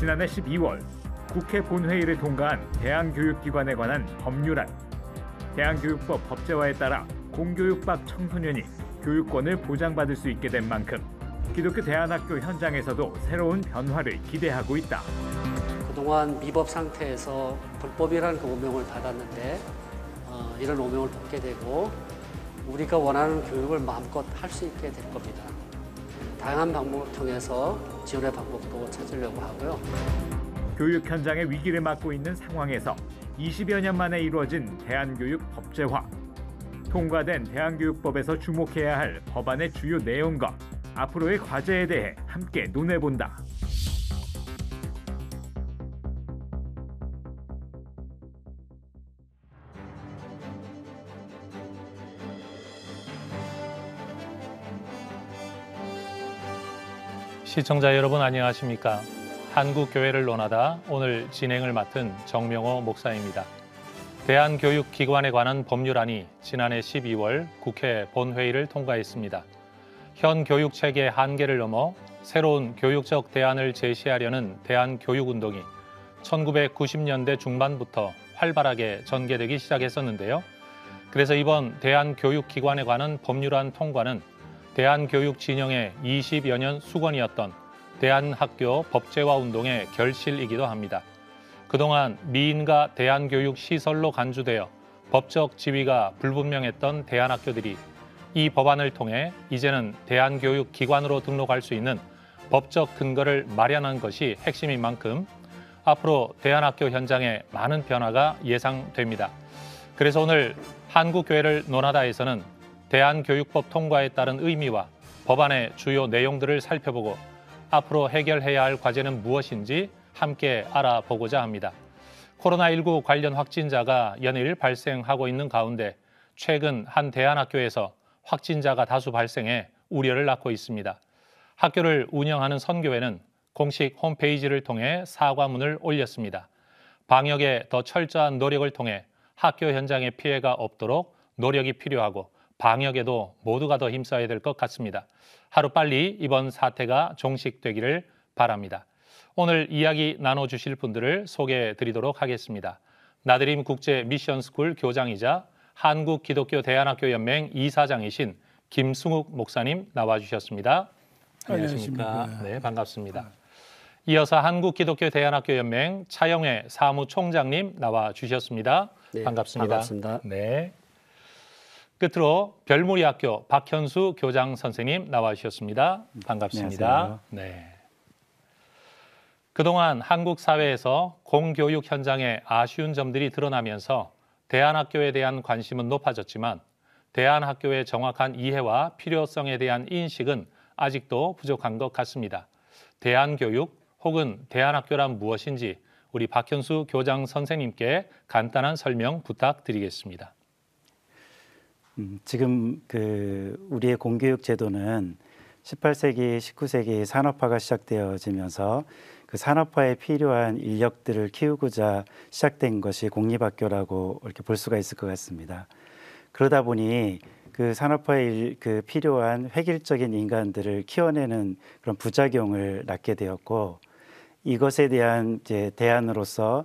지난해 12월 국회 본회의를 통과한 대안교육기관에 관한 법률안. 대안교육법 법제화에 따라 공교육박 청소년이 교육권을 보장받을 수 있게 된 만큼 기독교 대안학교 현장에서도 새로운 변화를 기대하고 있다. 그동안 미법 상태에서 불법이라는 그 오명을 받았는데 이런 오명을 벗게 되고 우리가 원하는 교육을 마음껏 할 수 있게 될 겁니다. 다양한 방법을 통해서 지원의 방법도 찾으려고 하고요. 교육 현장의 위기를 맞고 있는 상황에서 20여 년 만에 이루어진 대안교육 법제화. 통과된 대안교육법에서 주목해야 할 법안의 주요 내용과 앞으로의 과제에 대해 함께 논해본다. 시청자 여러분 안녕하십니까? 한국교회를 논하다 오늘 진행을 맡은 정명호 목사입니다. 대한교육기관에 관한 법률안이 지난해 12월 국회 본회의를 통과했습니다. 현 교육체계의 한계를 넘어 새로운 교육적 대안을 제시하려는 대한교육운동이 1990년대 중반부터 활발하게 전개되기 시작했었는데요. 그래서 이번 대한교육기관에 관한 법률안 통과는 대한교육 진영의 20여 년 수건이었던 대한학교 법제화 운동의 결실이기도 합니다. 그동안 미인과 대한교육 시설로 간주되어 법적 지위가 불분명했던 대한학교들이 이 법안을 통해 이제는 대한교육기관으로 등록할 수 있는 법적 근거를 마련한 것이 핵심인 만큼 앞으로 대한학교 현장에 많은 변화가 예상됩니다. 그래서 오늘 한국교회를 논하다에서는 대한교육법 통과에 따른 의미와 법안의 주요 내용들을 살펴보고 앞으로 해결해야 할 과제는 무엇인지 함께 알아보고자 합니다. 코로나19 관련 확진자가 연일 발생하고 있는 가운데 최근 한 대안학교에서 확진자가 다수 발생해 우려를 낳고 있습니다. 학교를 운영하는 선교회는 공식 홈페이지를 통해 사과문을 올렸습니다. 방역에 더 철저한 노력을 통해 학교 현장에 피해가 없도록 노력이 필요하고 방역에도 모두가 더 힘써야 될 것 같습니다. 하루빨리 이번 사태가 종식되기를 바랍니다. 오늘 이야기 나눠주실 분들을 소개해 드리도록 하겠습니다. 나드림 국제 미션스쿨 교장이자 한국기독교대안학교연맹 이사장이신 김승욱 목사님 나와주셨습니다. 안녕하십니까? 네, 반갑습니다. 이어서 한국기독교대안학교연맹 차영회 사무총장님 나와주셨습니다. 네, 반갑습니다. 반갑습니다. 네. 끝으로 별무리학교 박현수 교장 선생님 나와주셨습니다. 반갑습니다. 안녕하세요. 네. 그동안 한국 사회에서 공교육 현장에 아쉬운 점들이 드러나면서 대안학교에 대한 관심은 높아졌지만 대안학교의 정확한 이해와 필요성에 대한 인식은 아직도 부족한 것 같습니다. 대안교육 혹은 대안학교란 무엇인지 우리 박현수 교장 선생님께 간단한 설명 부탁드리겠습니다. 지금 우리의 공교육 제도는 18세기, 19세기 산업화가 시작되어지면서 그 산업화에 필요한 인력들을 키우고자 시작된 것이 공립학교라고 이렇게 볼 수가 있을 것 같습니다. 그러다 보니 그 산업화에 필요한 획일적인 인간들을 키워내는 그런 부작용을 낳게 되었고 이것에 대한 이제 대안으로서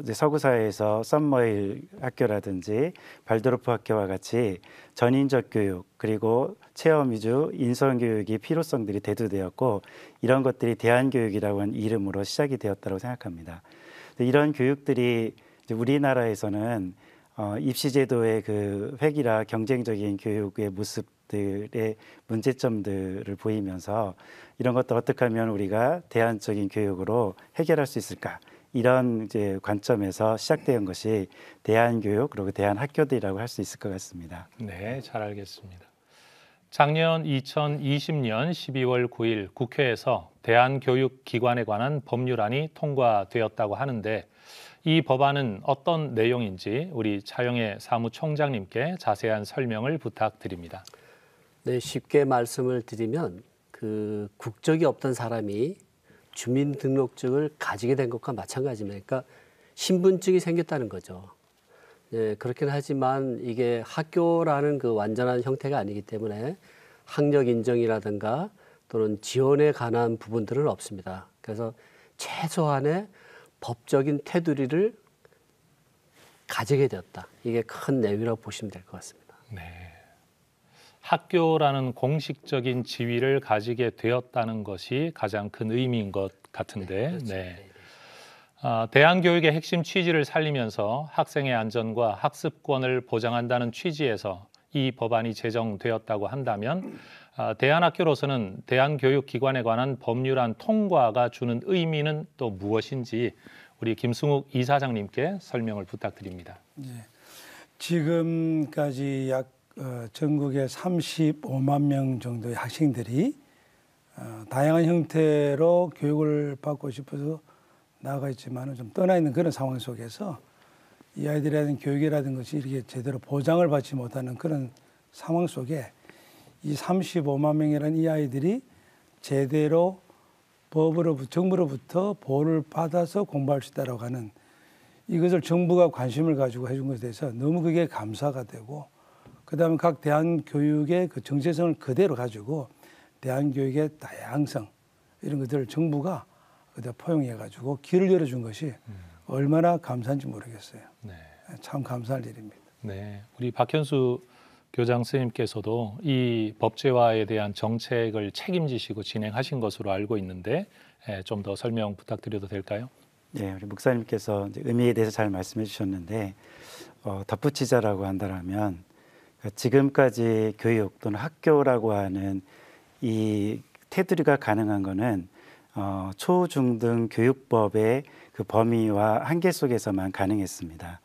이제 서구 사회에서 썸머힐 학교라든지 발도르프 학교와 같이 전인적 교육 그리고 체험 위주 인성 교육이 필요성들이 대두되었고 이런 것들이 대안교육이라고 하는 이름으로 시작이 되었다고 생각합니다. 이런 교육들이 우리나라에서는 입시제도의 그 획일화 경쟁적인 교육의 모습들의 문제점들을 보이면서 이런 것들 어떻게 하면 우리가 대안적인 교육으로 해결할 수 있을까? 이런 이제 관점에서 시작된 것이 대안교육 그리고 대안학교들이라고 할 수 있을 것 같습니다. 네, 잘 알겠습니다. 작년 2020년 12월 9일 국회에서 대안교육기관에 관한 법률안이 통과되었다고 하는데 이 법안은 어떤 내용인지 우리 차영회 사무총장님께 자세한 설명을 부탁드립니다. 네, 쉽게 말씀을 드리면 국적이 없던 사람이 주민등록증을 가지게 된 것과 마찬가지입니다. 그러니까 신분증이 생겼다는 거죠. 예, 그렇긴 하지만 이게 학교라는 그 완전한 형태가 아니기 때문에 학력 인정이라든가 또는 지원에 관한 부분들은 없습니다. 그래서 최소한의 법적인 테두리를 가지게 되었다. 이게 큰 내용이라고 보시면 될 것 같습니다. 네. 학교라는 공식적인 지위를 가지게 되었다는 것이 가장 큰 의미인 것 같은데, 그렇죠. 네. 대안교육의 핵심 취지를 살리면서 학생의 안전과 학습권을 보장한다는 취지에서 이 법안이 제정되었다고 한다면 대안학교로서는 대안교육기관에 관한 법률안 통과가 주는 의미는 또 무엇인지 우리 김승욱 이사장님께 설명을 부탁드립니다. 네. 지금까지 약 전국에 35만 명 정도의 학생들이 다양한 형태로 교육을 받고 싶어서 나아가 있지만 좀 떠나 있는 그런 상황 속에서 이 아이들에 대한 교육이라든 것이 이렇게 제대로 보장을 받지 못하는 그런 상황 속에 이 35만 명이라는 이 아이들이 제대로 정부로부터 보호를 받아서 공부할 수 있다고 하는 이것을 정부가 관심을 가지고 해준 것에 대해서 너무 그게 감사가 되고 그다음에 각 대안교육의 그 정체성을 그대로 가지고 대안교육의 다양성 이런 것들을 정부가 그대로 포용해 가지고 길을 열어준 것이 얼마나 감사한지 모르겠어요. 네. 참 감사할 일입니다. 네, 우리 박현수 교장 선생님께서도 이 법제화에 대한 정책을 책임지시고 진행하신 것으로 알고 있는데 좀 더 설명 부탁드려도 될까요? 네, 우리 목사님께서 이제 의미에 대해서 잘 말씀해 주셨는데 덧붙이자라고 한다면 지금까지 교육 또는 학교라고 하는 이 테두리가 가능한 거는 초, 중, 등 교육법의 그 범위와 한계 속에서만 가능했습니다.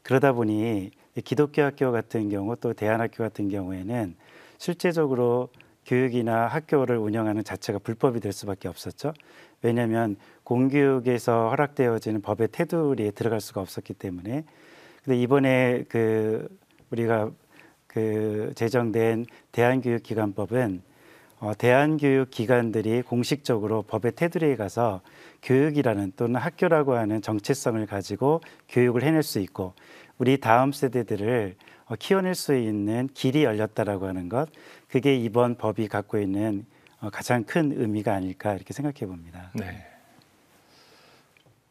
그러다 보니 기독교 학교 같은 경우 또 대안학교 같은 경우에는 실제적으로 교육이나 학교를 운영하는 자체가 불법이 될 수밖에 없었죠. 왜냐하면 공교육에서 허락되어지는 법의 테두리에 들어갈 수가 없었기 때문에. 근데 이번에 우리가 제정된 대안교육기관법은 대안교육기관들이 공식적으로 법의 테두리에 가서 교육이라는 또는 학교라고 하는 정체성을 가지고 교육을 해낼 수 있고 우리 다음 세대들을 키워낼 수 있는 길이 열렸다라고 하는 것, 그게 이번 법이 갖고 있는 가장 큰 의미가 아닐까 이렇게 생각해 봅니다. 네.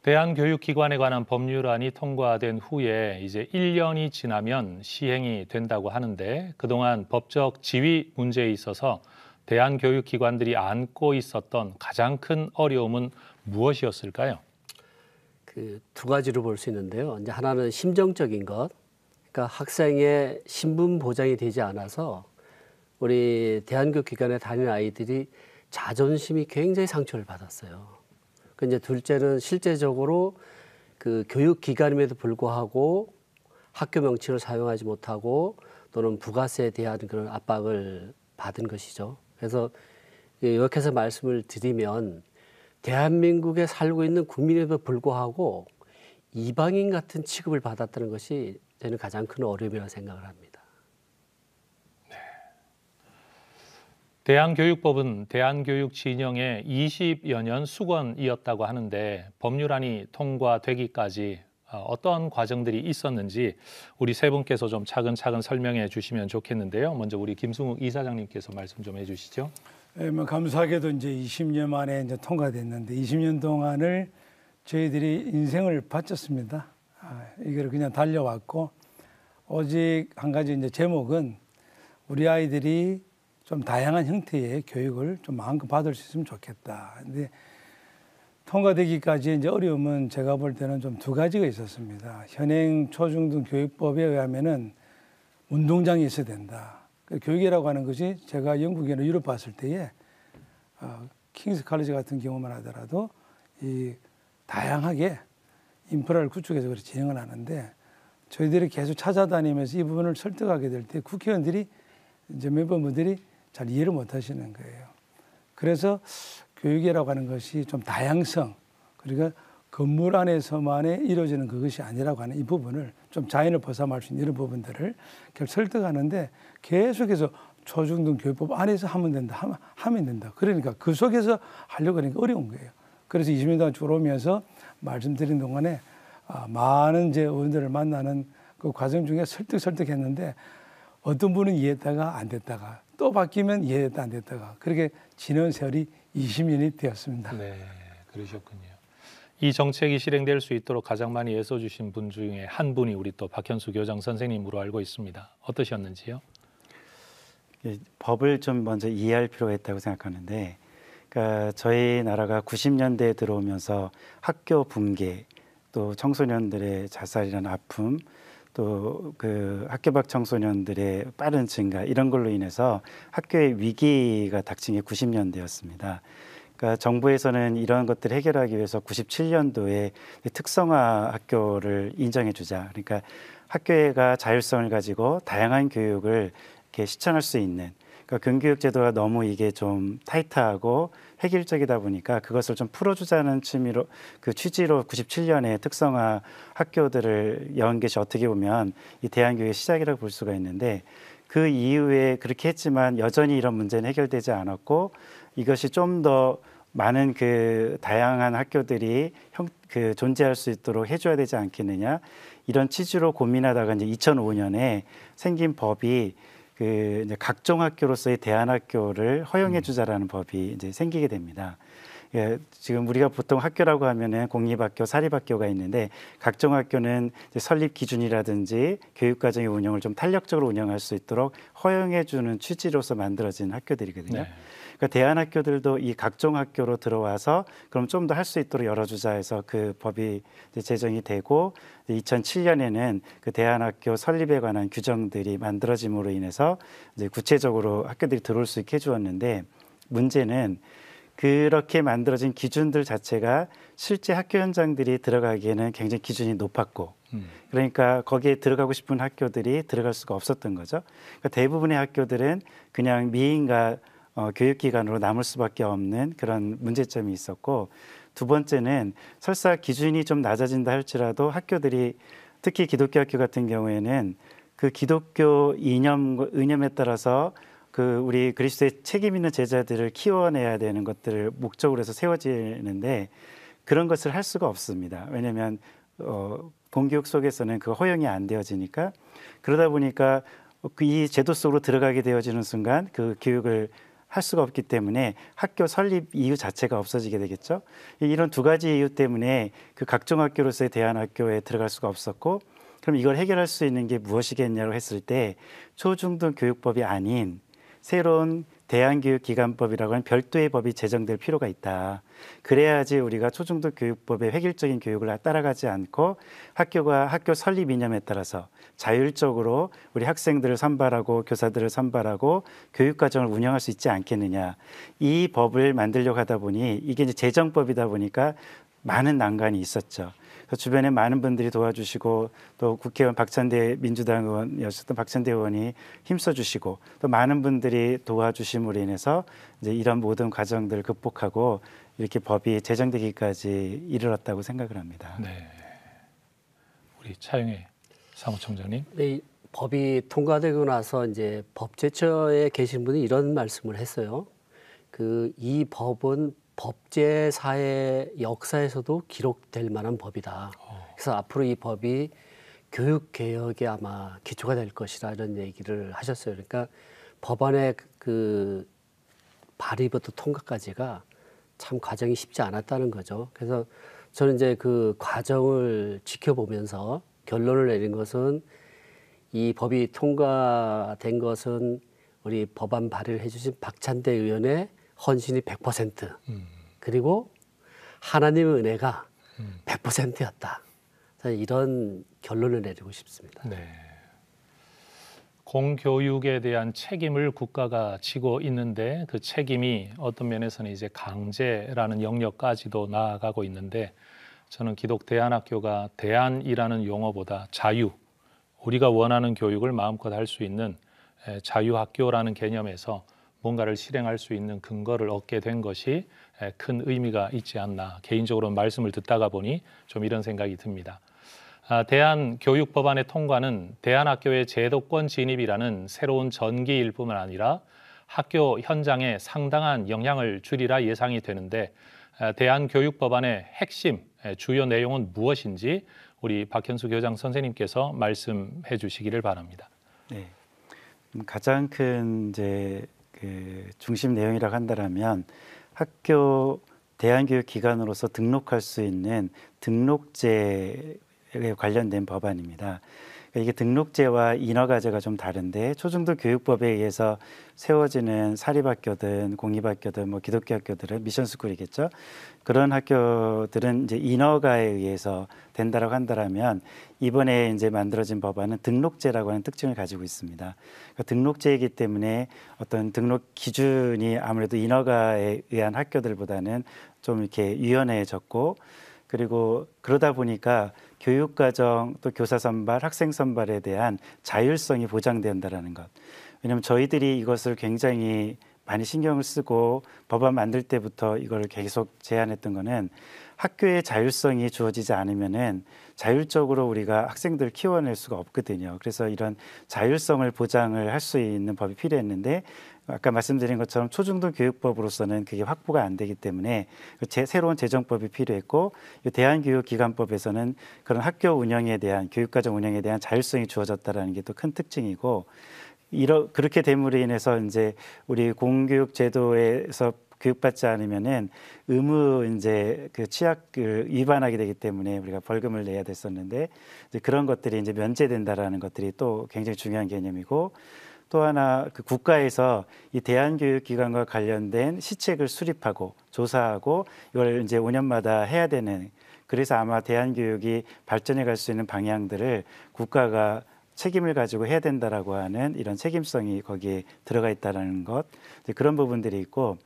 대안교육기관에 관한 법률안이 통과된 후에 이제 1년이 지나면 시행이 된다고 하는데 그동안 법적 지위 문제에 있어서 대안교육기관들이 안고 있었던 가장 큰 어려움은 무엇이었을까요? 그 두 가지로 볼 수 있는데요. 이제 하나는 심정적인 것, 그러니까 학생의 신분 보장이 되지 않아서 우리 대안교육기관에 다니는 아이들이 자존심이 굉장히 상처를 받았어요. 그 이제 둘째는 실제적으로 그 교육기관임에도 불구하고 학교 명칭을 사용하지 못하고 또는 부가세에 대한 그런 압박을 받은 것이죠. 그래서 이렇게 해서 말씀을 드리면 대한민국에 살고 있는 국민에도 불구하고 이방인 같은 취급을 받았다는 것이 저는 가장 큰 어려움이라고 생각을 합니다. 대안교육법은 대안교육 진영의 20여 년 수건이었다고 하는데 법률안이 통과되기까지 어떤 과정들이 있었는지 우리 세 분께서 좀 차근차근 설명해 주시면 좋겠는데요. 먼저 우리 김승욱 이사장님께서 말씀 좀 해주시죠. 네, 감사하게도 이제 20년 만에 이제 통과됐는데 20년 동안을 저희들이 인생을 바쳤습니다. 이걸 그냥 달려왔고 오직 한 가지 이제 제목은 우리 아이들이 좀 다양한 형태의 교육을 좀 마음껏 받을 수 있으면 좋겠다. 근데 통과되기까지 이제 어려움은 제가 볼 때는 좀 두 가지가 있었습니다. 현행 초중등 교육법에 의하면은 운동장이 있어야 된다. 교육이라고 하는 것이 제가 영국이나 유럽 봤을 때에 킹스 칼리지 같은 경우만 하더라도 이 다양하게 인프라를 구축해서 그렇게 진행을 하는데 저희들이 계속 찾아다니면서 이 부분을 설득하게 될 때 국회의원들이 이제 멤버분들이 잘 이해를 못 하시는 거예요. 그래서 교육이라고 하는 것이 좀 다양성, 그러니까 건물 안에서만의 이루어지는 그것이 아니라고 하는 이 부분을 좀 자연을 벗어날 수 있는 이런 부분들을 계속 설득하는데 계속해서 초중등 교육법 안에서 하면 된다, 하면 된다. 그러니까 그 속에서 하려고 하니까 어려운 거예요. 그래서 20년 동안 쭉 오면서 말씀드린 동안에 많은 이제 의원들을 만나는 그 과정 중에 설득했는데 어떤 분은 이해했다가 안 됐다가 또 바뀌면 이해했다 안 됐다가 그렇게 지난 세월이 20년이 되었습니다. 네, 그러셨군요. 이 정책이 실행될 수 있도록 가장 많이 애써주신 분 중에 한 분이 우리 또 박현수 교장 선생님으로 알고 있습니다. 어떠셨는지요? 법을 좀 먼저 이해할 필요가 있다고 생각하는데, 그러니까 저희 나라가 90년대에 들어오면서 학교 붕괴, 또 청소년들의 자살이라는 아픔, 또 그 학교 밖 청소년들의 빠른 증가, 이런 걸로 인해서 학교의 위기가 닥친 게 90년대였습니다. 그러니까 정부에서는 이런 것들을 해결하기 위해서 97년도에 특성화 학교를 인정해 주자. 그러니까 학교가 자율성을 가지고 다양한 교육을 이렇게 실천할 수 있는, 그러니까 교육교육 제도가 너무 이게 좀 타이트하고 획일적이다 보니까 그것을 좀 풀어주자는 취지로 97년에 특성화 학교들을 연 것이 어떻게 보면 이 대안교육의 시작이라고 볼 수가 있는데, 그 이후에 그렇게 했지만 여전히 이런 문제는 해결되지 않았고, 이것이 좀 더 많은 그 다양한 학교들이 존재할 수 있도록 해줘야 되지 않겠느냐, 이런 취지로 고민하다가 이제 2005년에 생긴 법이 이제 각종 학교로서의 대안학교를 허용해 주자라는 법이 이제 생기게 됩니다. 예, 지금 우리가 보통 학교라고 하면은 공립학교, 사립학교가 있는데, 각종 학교는 이제 설립 기준이라든지 교육과정의 운영을 좀 탄력적으로 운영할 수 있도록 허용해 주는 취지로서 만들어진 학교들이거든요. 네. 그러니까 대안학교들도 이 각종 학교로 들어와서 그럼 좀 더 할 수 있도록 열어주자 해서 그 법이 이제 제정이 되고, 2007년에는 그 대안학교 설립에 관한 규정들이 만들어짐으로 인해서 이제 구체적으로 학교들이 들어올 수 있게 해주었는데, 문제는 그렇게 만들어진 기준들 자체가 실제 학교 현장들이 들어가기에는 굉장히 기준이 높았고, 그러니까 거기에 들어가고 싶은 학교들이 들어갈 수가 없었던 거죠. 그러니까 대부분의 학교들은 그냥 미인과 교육기관으로 남을 수밖에 없는 그런 문제점이 있었고, 두 번째는 설사 기준이 좀 낮아진다 할지라도 학교들이, 특히 기독교 학교 같은 경우에는 그 기독교 이념에 따라서 그 우리 그리스도의 책임 있는 제자들을 키워내야 되는 것들을 목적으로 해서 세워지는데, 그런 것을 할 수가 없습니다. 왜냐하면 공교육 속에서는 그 허용이 안 되어지니까. 그러다 보니까 이 제도 속으로 들어가게 되어지는 순간 그 교육을 할 수가 없기 때문에 학교 설립 이유 자체가 없어지게 되겠죠. 이런 두 가지 이유 때문에 그 각종 학교로서의 대안학교에 들어갈 수가 없었고, 그럼 이걸 해결할 수 있는 게 무엇이겠냐고 했을 때, 초중등 교육법이 아닌 새로운 대안교육기관법이라고 하는 별도의 법이 제정될 필요가 있다. 그래야지 우리가 초중등 교육법의 획일적인 교육을 따라가지 않고 학교가 학교 설립 이념에 따라서 자율적으로 우리 학생들을 선발하고 교사들을 선발하고 교육과정을 운영할 수 있지 않겠느냐. 이 법을 만들려고 하다 보니 이게 이제 재정법이다 보니까 많은 난관이 있었죠. 그래서 주변에 많은 분들이 도와주시고, 또 국회의원 박찬대 민주당 의원이었던 박찬대 의원이 힘써주시고, 또 많은 분들이 도와주심으로 인해서 이제 이런 모든 과정들을 극복하고 이렇게 법이 제정되기까지 이르렀다고 생각을 합니다. 네. 우리 차영애 사무총장님. 이 법이 통과되고 나서 이제 법제처에 계신 분이 이런 말씀을 했어요. 이 법은 법제사의 역사에서도 기록될 만한 법이다. 그래서 앞으로 이 법이 교육개혁에 아마 기초가 될 것이라 이런 얘기를 하셨어요. 그러니까 법안의 그 발의부터 통과까지가 참 과정이 쉽지 않았다는 거죠. 그래서 저는 이제 그 과정을 지켜보면서 결론을 내린 것은, 이 법이 통과된 것은 우리 법안 발의를 해주신 박찬대 의원의 헌신이 100%, 그리고 하나님의 은혜가 100%였다. 이런 결론을 내리고 싶습니다. 네. 공교육에 대한 책임을 국가가 지고 있는데, 그 책임이 어떤 면에서는 이제 강제라는 영역까지도 나아가고 있는데, 저는 기독 대안학교가 대안이라는 용어보다 자유, 우리가 원하는 교육을 마음껏 할 수 있는 자유학교라는 개념에서 뭔가를 실행할 수 있는 근거를 얻게 된 것이 큰 의미가 있지 않나, 개인적으로 말씀을 듣다가 보니 좀 이런 생각이 듭니다. 대안교육법안의 통과는 대안학교의 제도권 진입이라는 새로운 전기일 뿐만 아니라 학교 현장에 상당한 영향을 주리라 예상이 되는데, 대안교육법안의 핵심, 주요 내용은 무엇인지 우리 박현수 교장 선생님께서 말씀해 주시기를 바랍니다. 네, 가장 큰 이제 그 중심 내용이라고 한다면, 학교 대안교육기관으로서 등록할 수 있는 등록제에 관련된 법안입니다. 이게 등록제와 인허가제가 좀 다른데 초중등 교육법에 의해서 세워지는 사립학교든 공립학교든 뭐 기독교 학교들은 미션스쿨이겠죠. 그런 학교들은 이제 인허가에 의해서 된다라고 한다면 이번에 이제 만들어진 법안은 등록제라고 하는 특징을 가지고 있습니다. 그러니까 등록제이기 때문에 어떤 등록 기준이 아무래도 인허가에 의한 학교들보다는 좀 이렇게 유연해졌고 그리고 그러다 보니까 교육과정 또 교사 선발, 학생 선발에 대한 자율성이 보장된다라는 것. 왜냐하면 저희들이 이것을 굉장히 많이 신경을 쓰고 법안 만들 때부터 이걸 계속 제안했던 거는 학교의 자율성이 주어지지 않으면은 자율적으로 우리가 학생들 키워낼 수가 없거든요. 그래서 이런 자율성을 보장을 할 수 있는 법이 필요했는데 아까 말씀드린 것처럼 초중등 교육법으로서는 그게 확보가 안 되기 때문에 새로운 제정법이 필요했고 대안교육기관법에서는 그런 학교 운영에 대한 교육과정 운영에 대한 자율성이 주어졌다라는 게 또 큰 특징이고 그렇게 됨으로 인해서 이제 우리 공교육 제도에서 교육받지 않으면은 의무 이제 그 취약을 위반하게 되기 때문에 우리가 벌금을 내야 됐었는데 이제 그런 것들이 이제 면제된다라는 것들이 또 굉장히 중요한 개념이고 또 하나 그 국가에서 이 대안교육기관과 관련된 시책을 수립하고 조사하고 이걸 이제 5년마다 해야 되는 그래서 아마 대안교육이 발전해 갈 수 있는 방향들을 국가가 책임을 가지고 해야 된다라고 하는 이런 책임성이 거기에 들어가 있다는 것 그런 부분들이 있고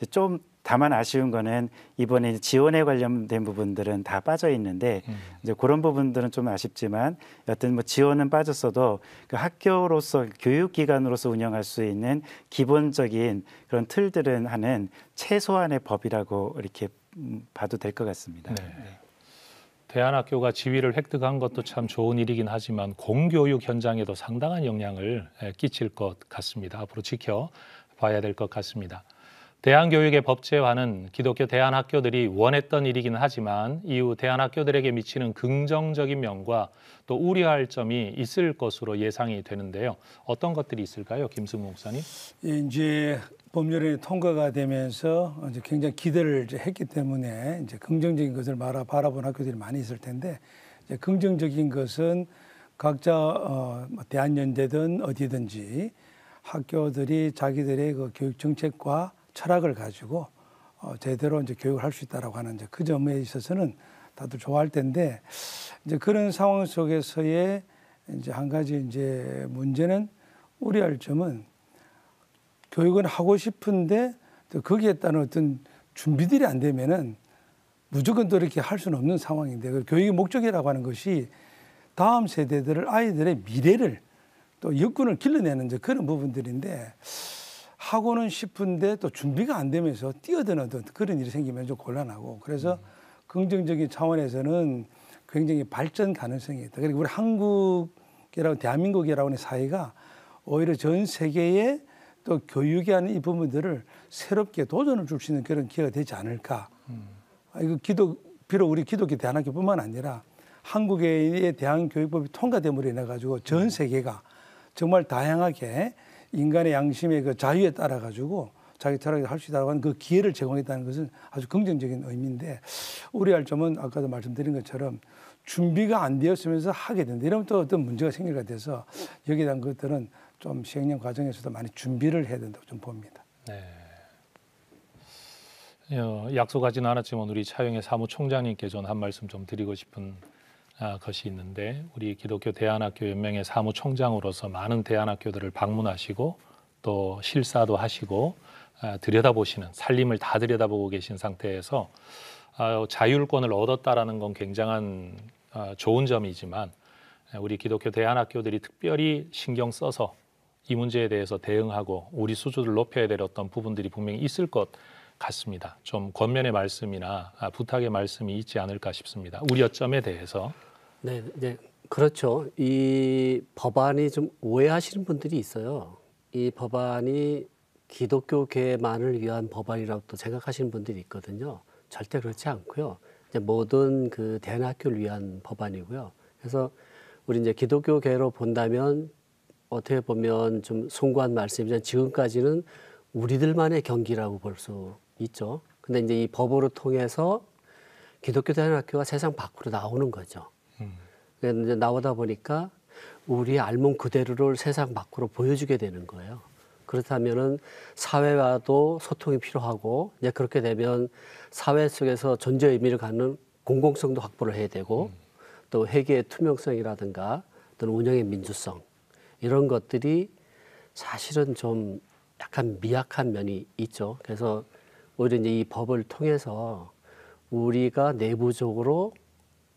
좀 다만 아쉬운 거는 이번에 지원에 관련된 부분들은 다 빠져 있는데 이제 그런 부분들은 좀 아쉽지만 여튼 뭐 지원은 빠졌어도 그 학교로서 교육기관으로서 운영할 수 있는 기본적인 그런 틀들은 하는 최소한의 법이라고 이렇게 봐도 될 것 같습니다. 네. 대안학교가 지위를 획득한 것도 참 좋은 일이긴 하지만 공교육 현장에도 상당한 영향을 끼칠 것 같습니다. 앞으로 지켜봐야 될 것 같습니다. 대안교육의 법제화는 기독교 대안학교들이 원했던 일이긴 하지만 이후 대안학교들에게 미치는 긍정적인 면과 또 우려할 점이 있을 것으로 예상이 되는데요. 어떤 것들이 있을까요, 김승우 목사님? 이제 법률이 통과가 되면서 이제 굉장히 기대를 이제 했기 때문에 이제 긍정적인 것을 바라본 학교들이 많이 있을 텐데 이제 긍정적인 것은 각자 대안연대든 어디든지 학교들이 자기들의 그 교육 정책과 철학을 가지고 제대로 이제 교육을 할 수 있다라고 하는 이제 그 점에 있어서는 다들 좋아할 텐데 이제 그런 상황 속에서의 이제 한 가지 이제 문제는 우려할 점은 교육은 하고 싶은데 또 거기에 따른 어떤 준비들이 안 되면은 무조건 또 이렇게 할 수는 없는 상황인데 그 교육의 목적이라고 하는 것이 다음 세대들을 아이들의 미래를 또 여건을 길러내는 이제 그런 부분들인데 하고는 싶은데 또 준비가 안 되면서 뛰어드는 그런 일이 생기면 좀 곤란하고 그래서 긍정적인 차원에서는 굉장히 발전 가능성이 있다. 그리고 우리 한국이라고 대한민국이라고 하는 사회가 오히려 전 세계에 또 교육에 하는 이 부분들을 새롭게 도전을 줄 수 있는 그런 기회가 되지 않을까. 이거 비록 우리 기독교 대안학교뿐만 아니라 한국의 대안교육법이 통과됨으로 인해 가지고 전 세계가 정말 다양하게 인간의 양심의 그 자유에 따라 가지고 자기 철학을 할 수 있다고 하는 그 기회를 제공했다는 것은 아주 긍정적인 의미인데 우려할 점은 아까도 말씀드린 것처럼 준비가 안 되었으면서 하게 된다. 이러면 또 어떤 문제가 생길까 돼서 여기에 대한 것들은 좀 시행령 과정에서도 많이 준비를 해야 된다고 좀 봅니다. 네. 약속하지는 않았지만 우리 차영애 사무총장님께 전 한 말씀 좀 드리고 싶은 것이 있는데 우리 기독교 대안학교 연맹의 사무총장으로서 많은 대안학교들을 방문하시고 또 실사도 하시고 들여다보시는 살림을 다 들여다보고 계신 상태에서 자율권을 얻었다라는 건 굉장한 좋은 점이지만 우리 기독교 대안학교들이 특별히 신경 써서 이 문제에 대해서 대응하고 우리 수준을 높여야 될 어떤 부분들이 분명히 있을 것 같습니다. 좀 권면의 말씀이나 부탁의 말씀이 있지 않을까 싶습니다. 우려점에 대해서. 네, 네, 그렇죠. 이 법안이 좀 오해하시는 분들이 있어요. 이 법안이 기독교계만을 위한 법안이라고 또 생각하시는 분들이 있거든요. 절대 그렇지 않고요. 이제 모든 그 대안학교를 위한 법안이고요. 그래서 우리 이제 기독교계로 본다면 어떻게 보면 좀 숭고한 말씀이지만 지금까지는 우리들만의 경기라고 볼 수 있죠. 근데 이제 이 법으로 통해서 기독교 대안학교가 세상 밖으로 나오는 거죠. 그래서 이제 나오다 보니까 우리의 알몸 그대로를 세상 밖으로 보여주게 되는 거예요. 그렇다면은 사회와도 소통이 필요하고 이제 그렇게 되면 사회 속에서 존재 의미를 갖는 공공성도 확보를 해야 되고 또 회계의 투명성이라든가 또는 운영의 민주성 이런 것들이 사실은 좀 약간 미약한 면이 있죠. 그래서 오히려 이제 이 법을 통해서 우리가 내부적으로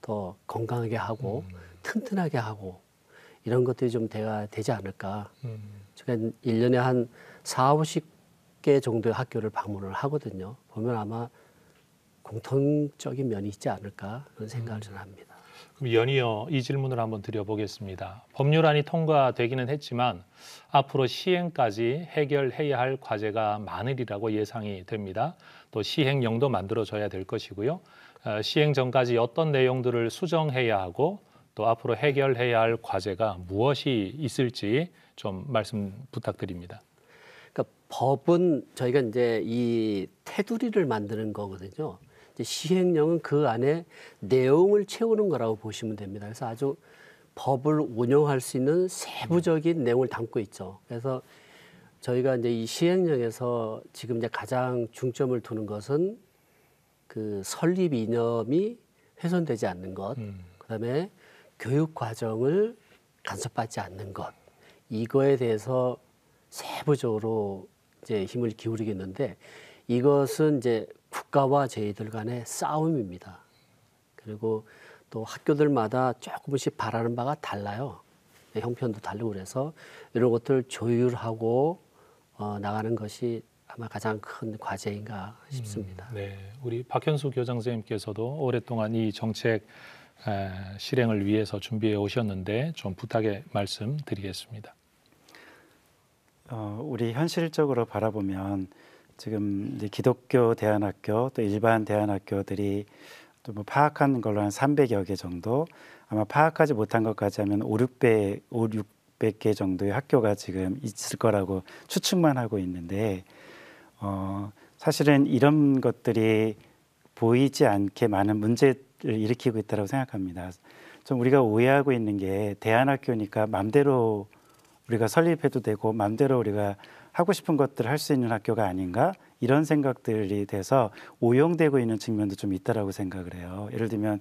더 건강하게 하고 튼튼하게 하고 이런 것들이 좀 돼야 되지 않을까. 제가 1년에 한 4, 50개 정도의 학교를 방문을 하거든요. 보면 아마 공통적인 면이 있지 않을까 그런 생각을 저는 합니다. 그럼 연이어 이 질문을 한번 드려보겠습니다. 법률안이 통과되기는 했지만 앞으로 시행까지 해결해야 할 과제가 많으리라고 예상이 됩니다. 또 시행령도 만들어져야 될 것이고요. 시행 전까지 어떤 내용들을 수정해야 하고 또 앞으로 해결해야 할 과제가 무엇이 있을지 좀 말씀 부탁드립니다. 그러니까 법은 저희가 이제 이 테두리를 만드는 거거든요. 이제 시행령은 그 안에 내용을 채우는 거라고 보시면 됩니다. 그래서 아주 법을 운영할 수 있는 세부적인 내용을 담고 있죠. 그래서 저희가 이제 이 시행령에서 지금 이제 가장 중점을 두는 것은 그 설립 이념이 훼손되지 않는 것, 그다음에 교육 과정을 간섭받지 않는 것, 이거에 대해서 세부적으로 이제 힘을 기울이겠는데 이것은 이제 국가와 저희들 간의 싸움입니다. 그리고 또 학교들마다 조금씩 바라는 바가 달라요. 형편도 다르고 그래서 이런 것들을 조율하고 나가는 것이 아마 가장 큰 과제인가 싶습니다. 네, 우리 박현수 교장 선생님께서도 오랫동안 이 정책 실행을 위해서 준비해 오셨는데 좀 부탁의 말씀 드리겠습니다. 우리 현실적으로 바라보면 지금 이제 기독교 대안학교 또 일반 대안학교들이 또 뭐 파악한 걸로 한 300여 개 정도, 아마 파악하지 못한 것까지 하면 500개 정도의 학교가 지금 있을 거라고 추측만 하고 있는데 사실은 이런 것들이 보이지 않게 많은 문제를 일으키고 있다고 생각합니다. 좀 우리가 오해하고 있는 게 대안학교니까 마음대로 우리가 설립해도 되고 마음대로 우리가 하고 싶은 것들을 할 수 있는 학교가 아닌가, 이런 생각들이 돼서 오용되고 있는 측면도 좀 있다라고 생각을 해요. 예를 들면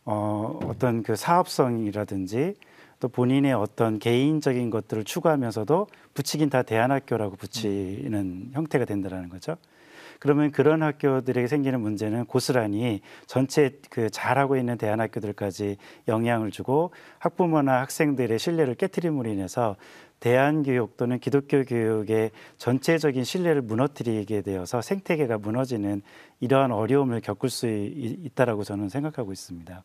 어떤 그 사업성이라든지 또 본인의 어떤 개인적인 것들을 추구하면서도 붙이긴 다 대안학교라고 붙이는 형태가 된다라는 거죠. 그러면 그런 학교들에게 생기는 문제는 고스란히 전체 그 잘하고 있는 대안학교들까지 영향을 주고 학부모나 학생들의 신뢰를 깨트림으로 인해서 대안교육 또는 기독교 교육의 전체적인 신뢰를 무너뜨리게 되어서 생태계가 무너지는 이러한 어려움을 겪을 수 있다라고 저는 생각하고 있습니다.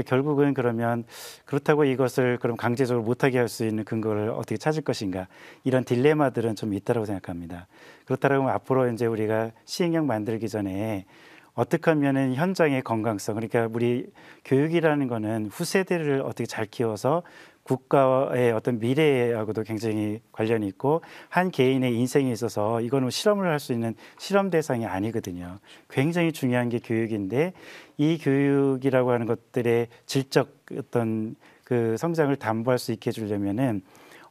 결국은 그러면 그렇다고 이것을 그럼 강제적으로 못하게 할 수 있는 근거를 어떻게 찾을 것인가, 이런 딜레마들은 좀 있다고 생각합니다. 그렇다면 앞으로 이제 우리가 시행령 만들기 전에 어떻게 하면은 현장의 건강성, 그러니까 우리 교육이라는 거는 후세대를 어떻게 잘 키워서 국가의 어떤 미래하고도 굉장히 관련이 있고 한 개인의 인생에 있어서 이거는 실험을 할 수 있는 실험 대상이 아니거든요. 굉장히 중요한 게 교육인데 이 교육이라고 하는 것들의 질적 어떤 그 성장을 담보할 수 있게 해주려면은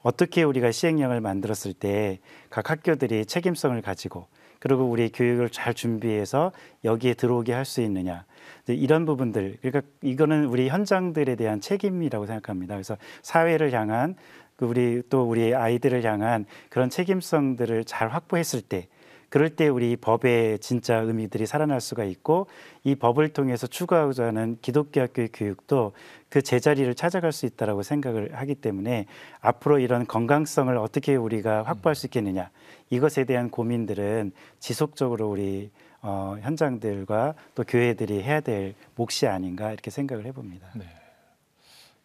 어떻게 우리가 시행령을 만들었을 때 각 학교들이 책임성을 가지고 그리고 우리 교육을 잘 준비해서 여기에 들어오게 할 수 있느냐, 이런 부분들, 그러니까 이거는 우리 현장들에 대한 책임이라고 생각합니다. 그래서 사회를 향한 우리 아이들을 향한 그런 책임성들을 잘 확보했을 때, 그럴 때 우리 법의 진짜 의미들이 살아날 수가 있고 이 법을 통해서 추구하고자 하는 기독교학교의 교육도 그 제자리를 찾아갈 수 있다라고 생각을 하기 때문에 앞으로 이런 건강성을 어떻게 우리가 확보할 수 있겠느냐, 이것에 대한 고민들은 지속적으로 우리 현장들과 또 교회들이 해야 될 몫이 아닌가, 이렇게 생각을 해봅니다. 네.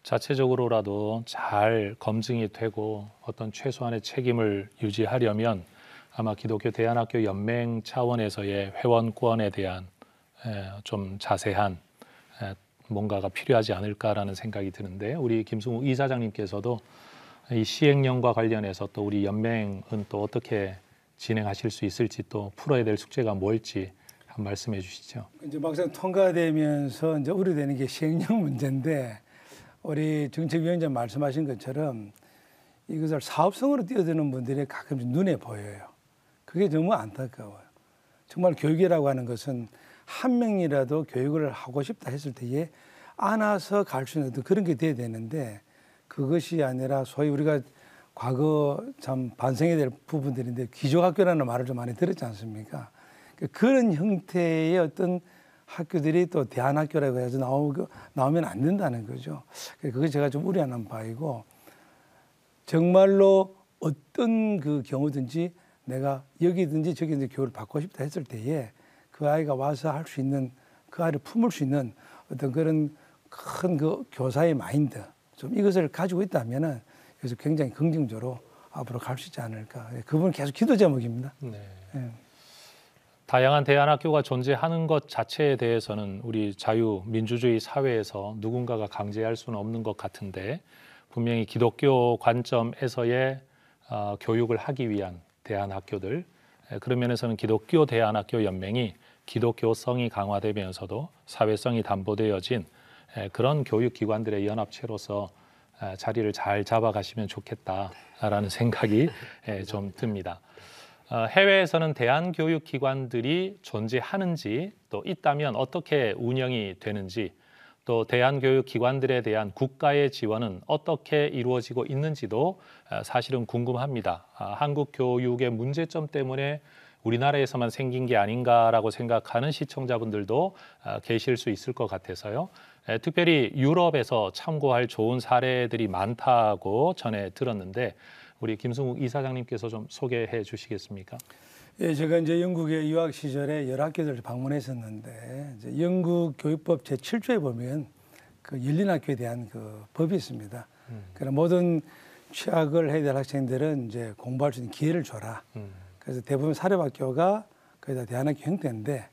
자체적으로라도 잘 검증이 되고 어떤 최소한의 책임을 유지하려면 아마 기독교 대안학교 연맹 차원에서의 회원권에 대한 좀 자세한 뭔가가 필요하지 않을까라는 생각이 드는데, 우리 김승욱 이사장님께서도 이 시행령과 관련해서 또 우리 연맹은 또 어떻게 진행하실 수 있을지, 또 풀어야 될 숙제가 뭘지 한 말씀해 주시죠. 이제 막상 통과되면서 이제 우려되는 게 시행령 문제인데 우리 정책위원장 말씀하신 것처럼 이것을 사업성으로 뛰어드는 분들이 가끔씩 눈에 보여요. 그게 너무 안타까워요. 정말 교육이라고 하는 것은 한 명이라도 교육을 하고 싶다 했을 때에 안아서 갈 수 있는 그런 게 돼야 되는데 그것이 아니라 소위 우리가 과거 참 반성해야 될 부분들인데 기족학교라는 말을 좀 많이 들었지 않습니까? 그런 형태의 어떤 학교들이 또 대안학교라고 해서 나오면 안 된다는 거죠. 그게 제가 좀 우려하는 바이고 정말로 어떤 그 경우든지 내가 여기든지 저기든지 교육을 받고 싶다 했을 때에 그 아이가 와서 할 수 있는 그 아이를 품을 수 있는 어떤 그런 큰 그 교사의 마인드 좀 이것을 가지고 있다면은 그래서 굉장히 긍정적으로 앞으로 갈 수 있지 않을까. 그 부분 계속 기도 제목입니다. 네. 예. 다양한 대안학교가 존재하는 것 자체에 대해서는 우리 자유민주주의 사회에서 누군가가 강제할 수는 없는 것 같은데 분명히 기독교 관점에서의 교육을 하기 위한 대안학교들 그런 면에서는 기독교 대안학교 연맹이 기독교성이 강화되면서도 사회성이 담보되어진 그런 교육기관들의 연합체로서 자리를 잘 잡아가시면 좋겠다라는 생각이 좀 듭니다. 해외에서는 대안교육기관들이 존재하는지 또 있다면 어떻게 운영이 되는지 또 대안교육기관들에 대한 국가의 지원은 어떻게 이루어지고 있는지도 사실은 궁금합니다. 한국 교육의 문제점 때문에 우리나라에서만 생긴 게 아닌가라고 생각하는 시청자분들도 계실 수 있을 것 같아서요. 특별히 유럽에서 참고할 좋은 사례들이 많다고 전해 들었는데 우리 김승욱 이사장님께서 좀 소개해 주시겠습니까? 예, 제가 이제 영국에 유학 시절에 여러 학교들을 방문했었는데 이제 영국 교육법 제7조에 보면 그 열린 학교에 대한 그 법이 있습니다. 그러나 모든 취학을 해야 될 학생들은 이제 공부할 수 있는 기회를 줘라. 그래서 대부분 사립학교가 거의 다 대안학교 형태인데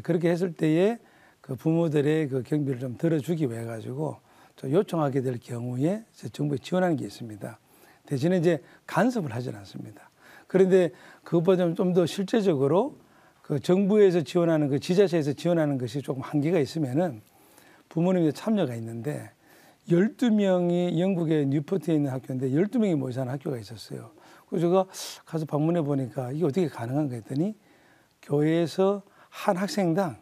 그렇게 했을 때에 그 부모들의 그 경비를 좀 들어주기 위해 가지고 좀 요청하게 될 경우에 정부에 지원하는 게 있습니다. 대신에 이제 간섭을 하지는 않습니다. 그런데 그것보다 좀 더 실제적으로 그 정부에서 지원하는 그 지자체에서 지원하는 것이 조금 한계가 있으면은 부모님의 참여가 있는데 12명이 영국의 뉴포트에 있는 학교인데 12명이 모여서 하는 학교가 있었어요. 그래서 제가 가서 방문해 보니까 이게 어떻게 가능한가 했더니 교회에서 한 학생당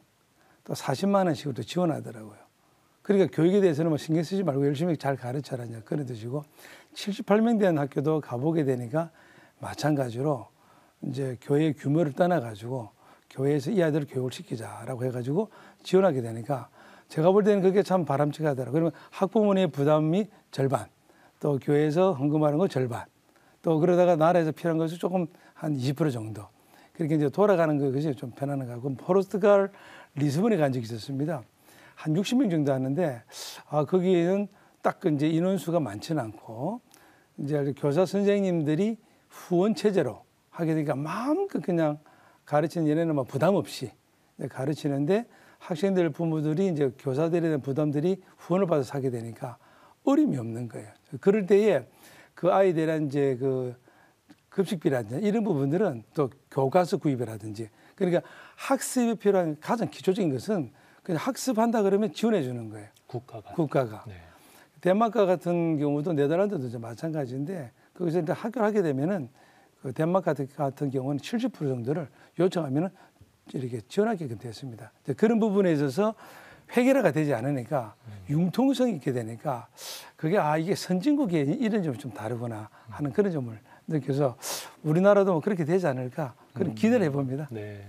또 40만 원씩으로 또 지원하더라고요. 그러니까 교육에 대해서는 뭐 신경 쓰지 말고 열심히 잘 가르쳐라 그런 뜻이고 78명 되는 학교도 가보게 되니까 마찬가지로 이제 교회의 규모를 떠나가지고 교회에서 이 아이들을 교육을 시키자라고 해가지고 지원하게 되니까 제가 볼 때는 그게 참 바람직하더라고요. 그러면 학부모의 부담이 절반, 또 교회에서 헌금하는 거 절반, 또 그러다가 나라에서 필요한 것이 조금 한 20% 정도. 그렇게 이제 돌아가는 것이 좀 편안한 거 같고 포르투갈 리스본에 간 적이 있었습니다. 한 60명 정도 하는데 거기에는 딱 이제 인원수가 많지는 않고 이제 교사 선생님들이 후원 체제로 하게 되니까 마음껏 그냥 가르치는 얘네는 뭐 부담 없이 가르치는데 학생들 부모들이 이제 교사들에 대한 부담들이 후원을 받아서 하게 되니까 어림이 없는 거예요. 그럴 때에 그 아이들의 이제 그 급식비라든지 이런 부분들은 또 교과서 구입이라든지 그러니까 학습에 필요한 가장 기초적인 것은 그냥 학습한다 그러면 지원해 주는 거예요. 국가가. 네. 덴마크 같은 경우도 네덜란드도 이제 마찬가지인데 거기서 이제 학교를 하게 되면은 그 덴마크 같은 경우는 70% 정도를 요청하면은 이렇게 지원하게끔 됐습니다. 그런 부분에 있어서 획일화가 되지 않으니까 융통성이 있게 되니까 그게 이게 선진국의 이런 점이 좀 다르구나 하는 그런 점을 느껴서 우리나라도 뭐 그렇게 되지 않을까 그런 기대를 해봅니다. 네.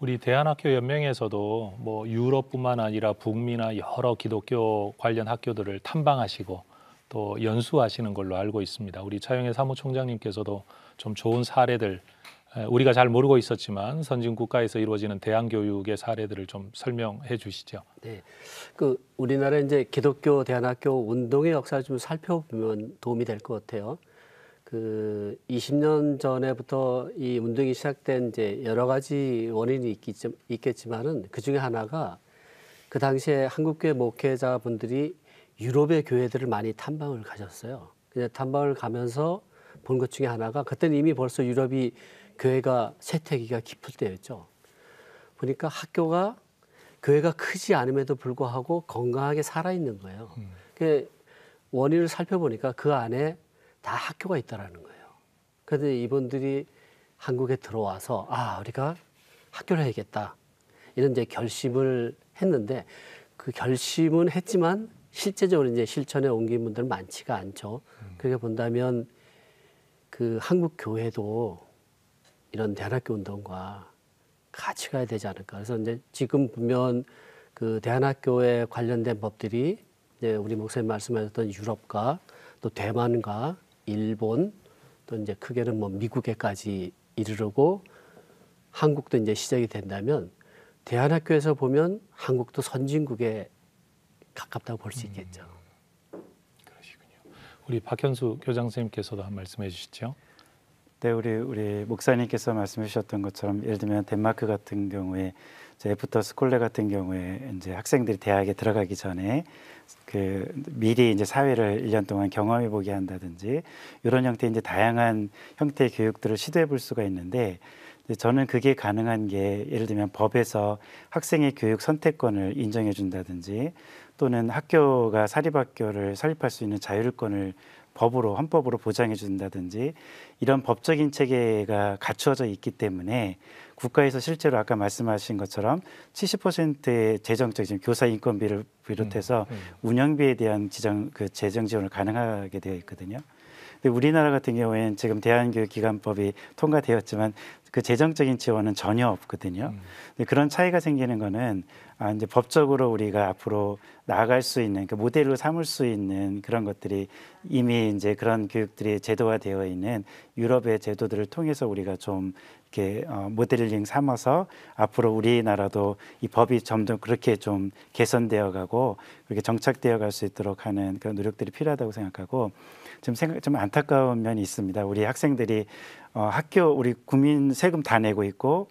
우리 대한학교 연맹에서도 뭐 유럽뿐만 아니라 북미나 여러 기독교 관련 학교들을 탐방하시고 또 연수하시는 걸로 알고 있습니다. 우리 차영애 사무총장님께서도 좀 좋은 사례들 우리가 잘 모르고 있었지만 선진 국가에서 이루어지는 대안 교육의 사례들을 좀 설명해 주시죠. 네, 그 우리나라 이제 기독교 대안학교 운동의 역사를 좀 살펴보면 도움이 될 것 같아요. 그 20년 전에부터 이 운동이 시작된 이제 여러 가지 원인이 있겠지만은 그 중에 하나가 그 당시에 한국교회 목회자분들이 유럽의 교회들을 많이 탐방을 가셨어요. 그냥 탐방을 가면서 본 것 중에 하나가 그때는 이미 벌써 유럽이 교회가 쇠퇴기가 깊을 때였죠. 보니까 학교가 교회가 크지 않음에도 불구하고 건강하게 살아있는 거예요. 그 원인을 살펴보니까 그 안에 다 학교가 있다라는 거예요. 그런데 이분들이 한국에 들어와서 우리가 학교를 해야겠다 이런 이제 결심을 했는데 그 결심은 했지만 실제적으로 이제 실천에 옮긴 분들은 많지가 않죠. 그렇게 본다면 그 한국 교회도 이런 대안학교 운동과 같이 가야 되지 않을까. 그래서 이제 지금 보면 그 대안학교에 관련된 법들이 이제 우리 목사님 말씀하셨던 유럽과 또 대만과 일본 또 이제 크게는 뭐 미국에까지 이르르고 한국도 이제 시작이 된다면 대안학교에서 보면 한국도 선진국에 가깝다고 볼 수 있겠죠. 그러시군요. 우리 박현수 교장 선생님께서도 한 말씀해 주시죠. 네, 우리 목사님께서 말씀해 주셨던 것처럼 예를 들면 덴마크 같은 경우에 애프터 스콜레 같은 경우에 이제 학생들이 대학에 들어가기 전에 그 미리 이제 사회를 1년 동안 경험해 보게 한다든지 이런 형태의 이제 다양한 형태의 교육들을 시도해 볼 수가 있는데 저는 그게 가능한 게 예를 들면 법에서 학생의 교육 선택권을 인정해 준다든지 또는 학교가 사립학교를 설립할 수 있는 자율권을 법으로 헌법으로 보장해 준다든지 이런 법적인 체계가 갖추어져 있기 때문에 국가에서 실제로 아까 말씀하신 것처럼 70%의 재정적인 교사 인건비를 비롯해서 운영비에 대한 재정 지원을 가능하게 되어 있거든요. 근데 우리나라 같은 경우에는 지금 대한교육기관법이 통과되었지만 그 재정적인 지원은 전혀 없거든요. 근데 그런 차이가 생기는 거는 이제 법적으로 우리가 앞으로 나아갈 수 있는 그 모델로 삼을 수 있는 그런 것들이 이미 이제 그런 교육들이 제도화되어 있는 유럽의 제도들을 통해서 우리가 좀 이렇게 모델링 삼아서 앞으로 우리나라도 이 법이 점점 그렇게 좀 개선되어 가고 그렇게 정착되어 갈 수 있도록 하는 그런 노력들이 필요하다고 생각하고 좀 안타까운 면이 있습니다. 우리 학생들이 학교 우리 국민 세금 다 내고 있고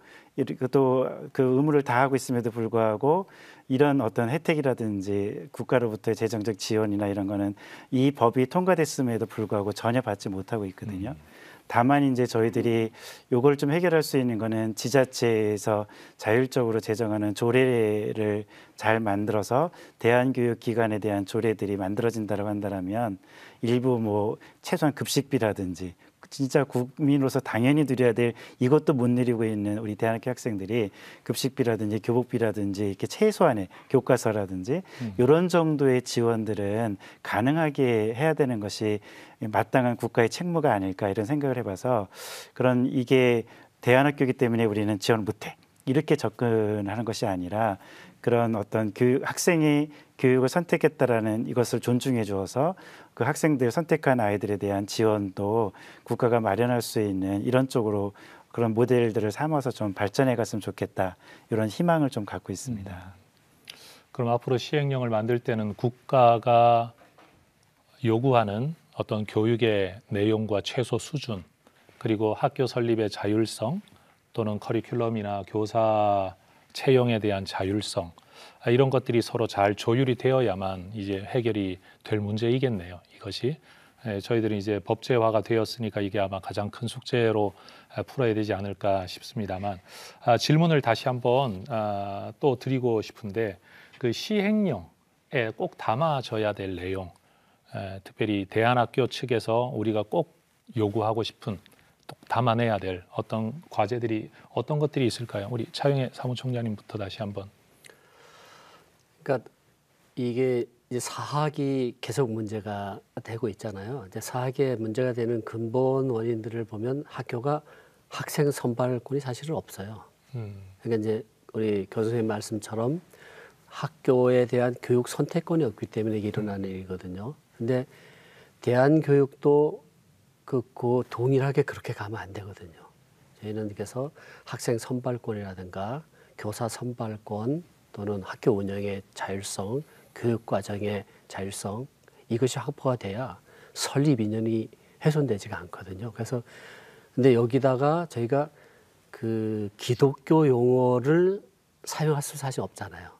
또 그 의무를 다 하고 있음에도 불구하고 이런 어떤 혜택이라든지 국가로부터의 재정적 지원이나 이런 거는 이 법이 통과됐음에도 불구하고 전혀 받지 못하고 있거든요. 다만 이제 저희들이 요걸 좀 해결할 수 있는 거는 지자체에서 자율적으로 제정하는 조례를 잘 만들어서 대안교육기관에 대한 조례들이 만들어진다고 한다면 일부 뭐 최소한 급식비라든지 진짜 국민으로서 당연히 누려야 될 이것도 못 누리고 있는 우리 대학교 학생들이 급식비라든지 교복비라든지 이렇게 최소한의 교과서라든지 이런 정도의 지원들은 가능하게 해야 되는 것이 마땅한 국가의 책무가 아닐까 이런 생각을 해봐서 그런 이게 대안학교이기 때문에 우리는 지원을 못해 이렇게 접근하는 것이 아니라 그런 어떤 학생이 교육을 선택했다라는 이것을 존중해 주어서 그 학생들 선택한 아이들에 대한 지원도 국가가 마련할 수 있는 이런 쪽으로 그런 모델들을 삼아서 좀 발전해 갔으면 좋겠다 이런 희망을 좀 갖고 있습니다. 그럼 앞으로 시행령을 만들 때는 국가가 요구하는 어떤 교육의 내용과 최소 수준 그리고 학교 설립의 자율성 또는 커리큘럼이나 교사 채용에 대한 자율성 이런 것들이 서로 잘 조율이 되어야만 이제 해결이 될 문제이겠네요. 이것이 저희들이 이제 법제화가 되었으니까 이게 아마 가장 큰 숙제로 풀어야 되지 않을까 싶습니다만 질문을 다시 한번 또 드리고 싶은데 그 시행령에 꼭 담아져야 될 내용 특별히 대안학교 측에서 우리가 꼭 요구하고 싶은 담아내야 될 어떤 과제들이 어떤 것들이 있을까요? 우리 차영애 사무총장님부터 다시 한번. 그러니까 이게 이제 사학이 계속 문제가 되고 있잖아요. 이제 사학의 문제가 되는 근본 원인들을 보면 학교가 학생 선발권이 사실은 없어요. 그러니까 이제 우리 교수님 말씀처럼 학교에 대한 교육 선택권이 없기 때문에 이게 일어나는 일이거든요. 근데 대안교육도 그 동일하게 그렇게 가면 안 되거든요. 저희는 그래서 학생 선발권이라든가 교사 선발권 또는 학교 운영의 자율성, 교육 과정의 자율성 이것이 확보가 돼야 설립 인연이 훼손되지가 않거든요. 그래서 근데 여기다가 저희가 그 기독교 용어를 사용할 수 사실 없잖아요.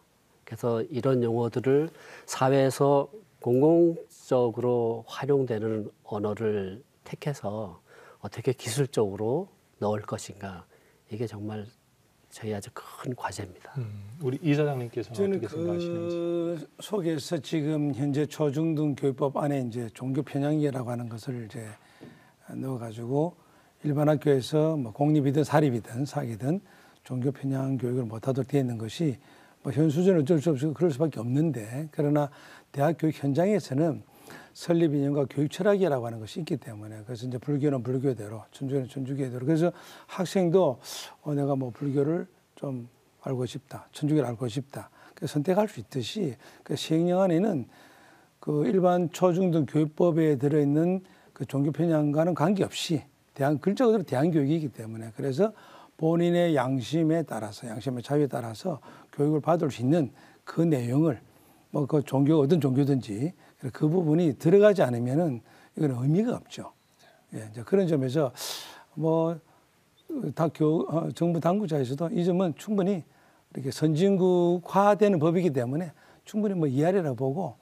그래서 이런 용어들을 사회에서 공공적으로 활용되는 언어를 택해서 어떻게 기술적으로 넣을 것인가 이게 정말 저희 아주 큰 과제입니다. 우리 이사장님께서는 저는 어떻게 생각하시는지. 그 속에서 지금 현재 초중등 교육법 안에 이제 종교 편향이라고 하는 것을 이제 넣어가지고 일반 학교에서 뭐 공립이든 사립이든 사기든 종교 편향 교육을 못하도록 되어 있는 것이 뭐 현 수준은 어쩔 수 없이 그럴 수밖에 없는데, 그러나 대학 교육 현장에서는 설립 이념과 교육 철학이라고 하는 것이 있기 때문에, 그래서 이제 불교는 불교대로, 천주교는 천주교대로, 그래서 학생도 내가 뭐 불교를 좀 알고 싶다, 천주교를 알고 싶다, 그래서 선택할 수 있듯이 그 시행령 안에는 그 일반 초중등 교육법에 들어있는 그 종교 편향과는 관계없이 글자 그대로 대안교육이기 때문에, 그래서 본인의 양심에 따라서, 양심의 자유에 따라서 교육을 받을 수 있는 그 내용을 뭐 그 종교 어떤 종교든지 그 부분이 들어가지 않으면은 이건 의미가 없죠. 예, 이제 그런 점에서 뭐 다 정부 당국자에서도 이 점은 충분히 이렇게 선진국화되는 법이기 때문에 충분히 뭐 이해하리라 보고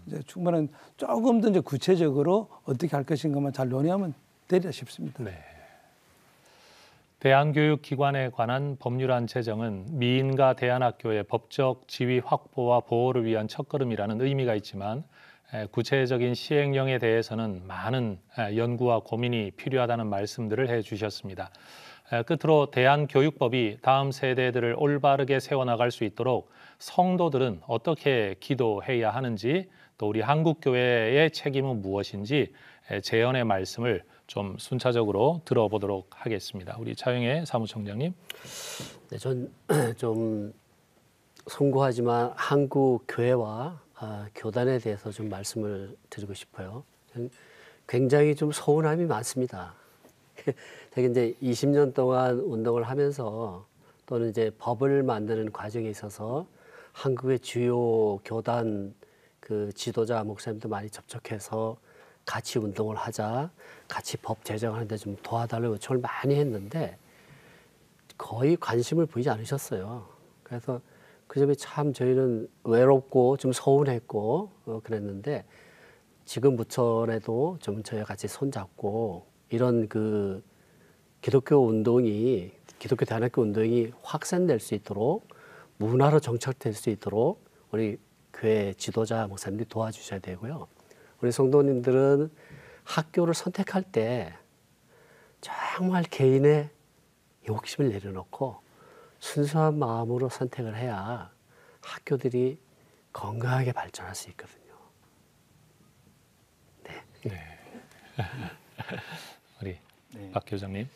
이제 충분한 조금 더 이제 구체적으로 어떻게 할 것인가만 잘 논의하면 되리라 싶습니다. 네. 대안교육기관에 관한 법률안 제정은 미인과 대안학교의 법적 지위 확보와 보호를 위한 첫걸음이라는 의미가 있지만 구체적인 시행령에 대해서는 많은 연구와 고민이 필요하다는 말씀들을 해주셨습니다. 끝으로 대안교육법이 다음 세대들을 올바르게 세워나갈 수 있도록 성도들은 어떻게 기도해야 하는지, 또 우리 한국교회의 책임은 무엇인지 재연의 말씀을 좀 순차적으로 들어보도록 하겠습니다. 우리 차영애 사무총장님. 네, 전 좀 송구하지만 한국 교회와 교단에 대해서 좀 말씀을 드리고 싶어요. 굉장히 좀 서운함이 많습니다. 제가 이제 20년 동안 운동을 하면서 또는 이제 법을 만드는 과정에 있어서 한국의 주요 교단 그 지도자 목사님도 많이 접촉해서 같이 운동을 하자, 같이 법 제정하는데 좀 도와달라고 요청을 많이 했는데 거의 관심을 보이지 않으셨어요. 그래서 그 점에 참 저희는 외롭고 좀 서운했고 그랬는데, 지금부터라도 좀 저희와 같이 손잡고 이런 그 기독교 대안학교 운동이 확산될 수 있도록, 문화로 정착될 수 있도록 우리 교회 지도자 목사님들이 도와주셔야 되고요. 우리 성도님들은 학교를 선택할 때 정말 개인의 욕심을 내려놓고 순수한 마음으로 선택을 해야 학교들이 건강하게 발전할 수 있거든요. 네. 우리 박 교장님.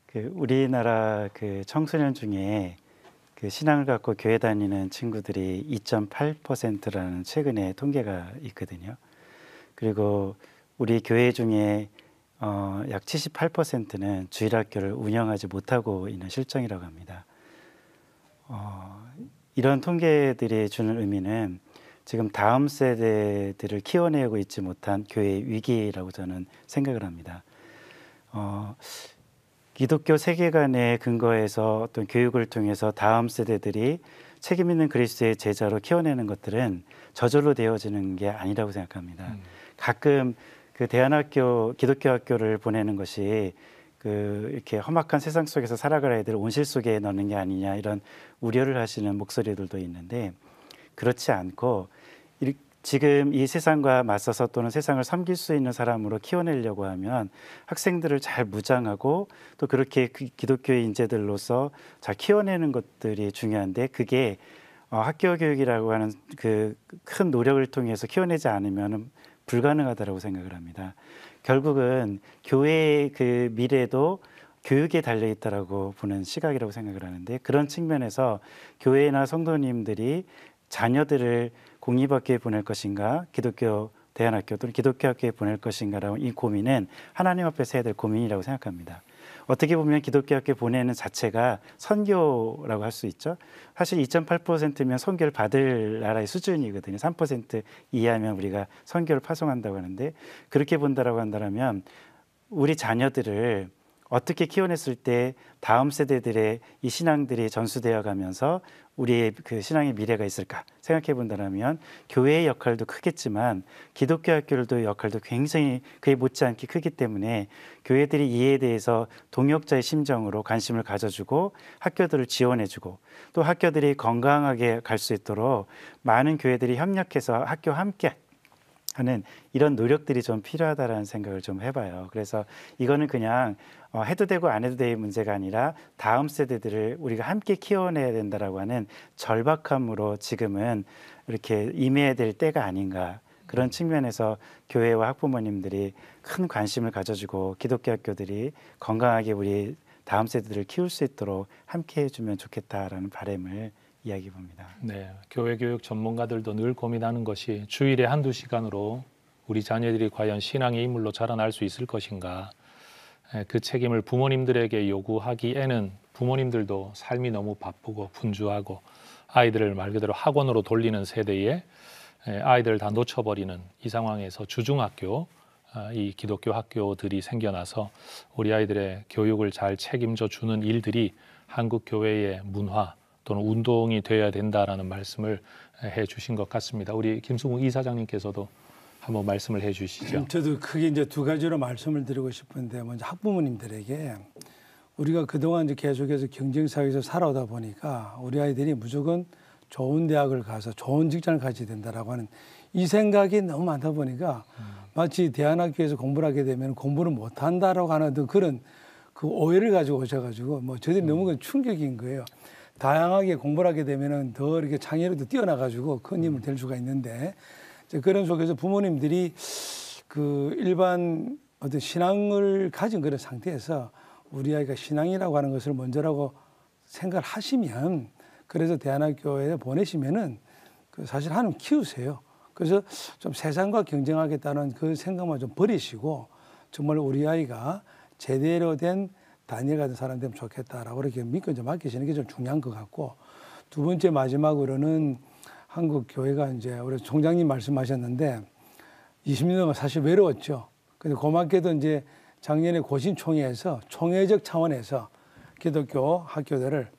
그 우리나라 그 청소년 중에 그 신앙을 갖고 교회 다니는 친구들이 2.8%라는 최근에 통계가 있거든요. 그리고 우리 교회 중에 약 78%는 주일학교를 운영하지 못하고 있는 실정이라고 합니다. 이런 통계들이 주는 의미는 지금 다음 세대들을 키워내고 있지 못한 교회의 위기라고 저는 생각을 합니다. 기독교 세계관에 근거해서 어떤 교육을 통해서 다음 세대들이 책임 있는 그리스도의 제자로 키워내는 것들은 저절로 되어지는 게 아니라고 생각합니다. 가끔 그 대안학교, 기독교 학교를 보내는 것이 그 이렇게 험악한 세상 속에서 살아갈 아이들을 온실 속에 넣는 게 아니냐, 이런 우려를 하시는 목소리들도 있는데, 그렇지 않고 지금 이 세상과 맞서서 또는 세상을 섬길 수 있는 사람으로 키워내려고 하면 학생들을 잘 무장하고 또 그렇게 기독교의 인재들로서 잘 키워내는 것들이 중요한데, 그게 학교 교육이라고 하는 그 큰 노력을 통해서 키워내지 않으면 불가능하다고 생각을 합니다. 결국은 교회의 그 미래도 교육에 달려 있다라고 보는 시각이라고 생각을 하는데, 그런 측면에서 교회나 성도님들이 자녀들을 공립학교에 보낼 것인가, 기독교 대안학교 또는 기독교 학교에 보낼 것인가라는 이 고민은 하나님 앞에서 해야 될 고민이라고 생각합니다. 어떻게 보면 기독교 학교에 보내는 자체가 선교라고 할 수 있죠. 사실 2.8%면 선교를 받을 나라의 수준이거든요. 3% 이하면 우리가 선교를 파송한다고 하는데, 그렇게 본다라고 한다면 우리 자녀들을 어떻게 키워냈을 때 다음 세대들의 이 신앙들이 전수되어 가면서 우리의 그 신앙의 미래가 있을까 생각해 본다면 교회의 역할도 크겠지만 기독교 학교들도 역할도 굉장히 그에 못지않게 크기 때문에 교회들이 이에 대해서 동역자의 심정으로 관심을 가져주고 학교들을 지원해주고 또 학교들이 건강하게 갈 수 있도록 많은 교회들이 협력해서 학교와 함께 하는 이런 노력들이 좀 필요하다라는 생각을 좀 해봐요. 그래서 이거는 그냥 해도 되고 안 해도 될 문제가 아니라 다음 세대들을 우리가 함께 키워내야 된다라고 하는 절박함으로 지금은 이렇게 임해야 될 때가 아닌가. 그런 측면에서 교회와 학부모님들이 큰 관심을 가져주고 기독교 학교들이 건강하게 우리 다음 세대들을 키울 수 있도록 함께 해주면 좋겠다라는 바람을 이야기해 봅니다. 네, 교회 교육 전문가들도 늘 고민하는 것이 주일에 한두 시간으로 우리 자녀들이 과연 신앙의 인물로 자라날 수 있을 것인가. 그 책임을 부모님들에게 요구하기에는 부모님들도 삶이 너무 바쁘고 분주하고 아이들을 말 그대로 학원으로 돌리는 세대에 아이들을 다 놓쳐버리는 이 상황에서 주중학교, 이 기독교 학교들이 생겨나서 우리 아이들의 교육을 잘 책임져 주는 일들이 한국 교회의 문화 또는 운동이 되어야 된다라는 말씀을 해 주신 것 같습니다. 우리 김승욱 이사장님께서도 한번 말씀을 해 주시죠. 저도 크게 이제 두 가지로 말씀을 드리고 싶은데 먼저 학부모님들에게 우리가 그동안 이제 계속해서 경쟁 사회에서 살아오다 보니까 우리 아이들이 무조건 좋은 대학을 가서 좋은 직장을 가져야 된다라고 하는 이 생각이 너무 많다 보니까 마치 대안학교에서 공부를 하게 되면 공부를 못 한다라고 하는 어떤 그런 그 오해를 가지고 오셔가지고 뭐 저들이 너무 충격인 거예요. 다양하게 공부를 하게 되면은 더 이렇게 창의력도 뛰어나가지고 큰 힘을 될 수가 있는데 그런 속에서 부모님들이 그 일반 어떤 신앙을 가진 그런 상태에서 우리 아이가 신앙이라고 하는 것을 먼저라고 생각을 하시면 그래서 대안학교에 보내시면은 그 사실 하나님 키우세요. 그래서 좀 세상과 경쟁하겠다는 그 생각만 좀 버리시고 정말 우리 아이가 제대로 된 다니엘 같은 사람 되면 좋겠다라고 이렇게 믿고 이제 맡기시는 게 좀 중요한 것 같고 두 번째 마지막으로는 한국 교회가 이제 우리 총장님 말씀하셨는데 20년 동안 사실 외로웠죠. 근데 고맙게도 이제 작년에 고신총회에서 총회적 차원에서 기독교 학교들을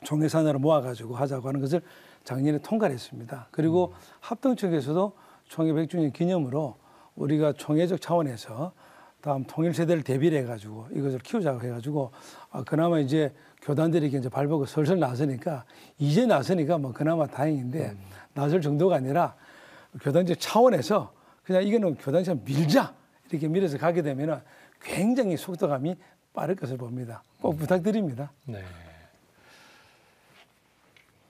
총회산으로 모아가지고 하자고 하는 것을 작년에 통과를 했습니다. 그리고 합동청에서도 총회 100주년 기념으로 우리가 총회적 차원에서 다음 통일 세대를 대비를 해가지고 이것을 키우자고 해가지고 그나마 이제 교단들이 이제 발버그 설설 나서니까 이제 나서니까 뭐 그나마 다행인데 나설 정도가 아니라 교단적 차원에서 그냥 이거는 교단처럼 밀자 이렇게 밀어서 가게 되면은 굉장히 속도감이 빠를 것을 봅니다. 꼭 부탁드립니다. 네.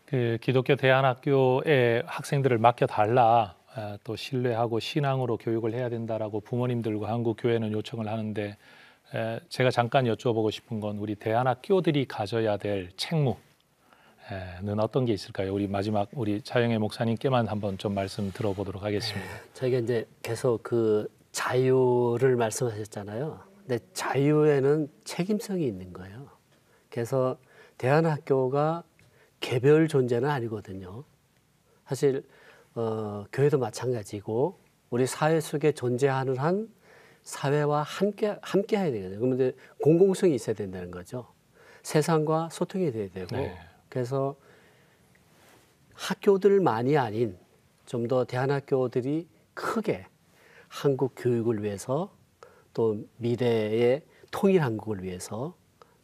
그 기독교 대안학교에 학생들을 맡겨달라. 또 신뢰하고 신앙으로 교육을 해야 된다라고 부모님들과 한국 교회는 요청을 하는데 제가 잠깐 여쭤보고 싶은 건 우리 대안학교들이 가져야 될 책무는 어떤 게 있을까요? 우리 마지막 우리 차영애 목사님께만 한번 좀 말씀 들어보도록 하겠습니다. 저희가 이제 계속 그 자유를 말씀하셨잖아요. 근데 자유에는 책임성이 있는 거예요. 그래서 대안학교가 개별 존재는 아니거든요. 사실 교회도 마찬가지고 우리 사회 속에 존재하는 한 사회와 함께 해야 되거든요. 그런데 공공성이 있어야 된다는 거죠. 세상과 소통이 돼야 되고 네. 그래서 학교들만이 아닌 좀 더 대안학교들이 크게 한국 교육을 위해서 또 미래의 통일 한국을 위해서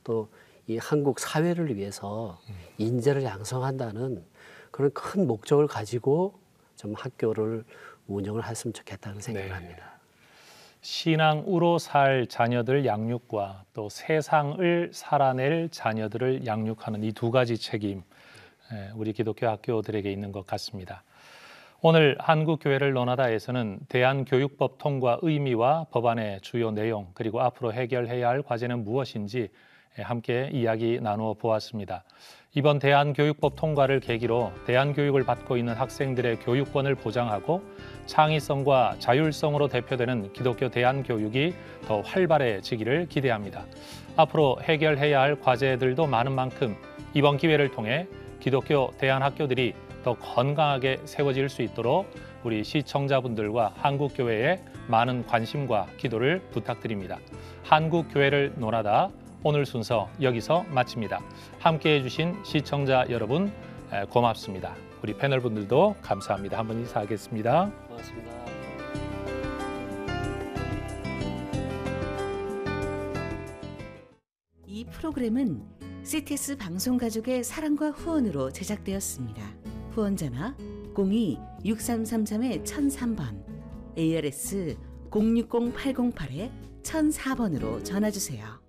또 이 한국 사회를 위해서 인재를 양성한다는 그런 큰 목적을 가지고 좀 학교를 운영을 했으면 좋겠다는 생각을 합니다. 신앙으로 살 자녀들 양육과 또 세상을 살아낼 자녀들을 양육하는 이 두 가지 책임 우리 기독교 학교들에게 있는 것 같습니다. 오늘 한국교회를 논하다에서는 대한교육법 통과 의미와 법안의 주요 내용 그리고 앞으로 해결해야 할 과제는 무엇인지 함께 이야기 나누어 보았습니다. 이번 대한교육법 통과를 계기로 대한교육을 받고 있는 학생들의 교육권을 보장하고 창의성과 자율성으로 대표되는 기독교 대한교육이 더 활발해지기를 기대합니다. 앞으로 해결해야 할 과제들도 많은 만큼 이번 기회를 통해 기독교 대한학교들이 더 건강하게 세워질 수 있도록 우리 시청자분들과 한국교회에 많은 관심과 기도를 부탁드립니다. 한국교회를 논하다 오늘 순서 여기서 마칩니다. 함께해 주신 시청자 여러분 고맙습니다. 우리 패널분들도 감사합니다. 한번 인사하겠습니다. 고맙습니다. 이 프로그램은 CTS 방송가족의 사랑과 후원으로 제작되었습니다. 후원전화 02-6333-1003번, ARS 060-808-1004번으로 전화주세요.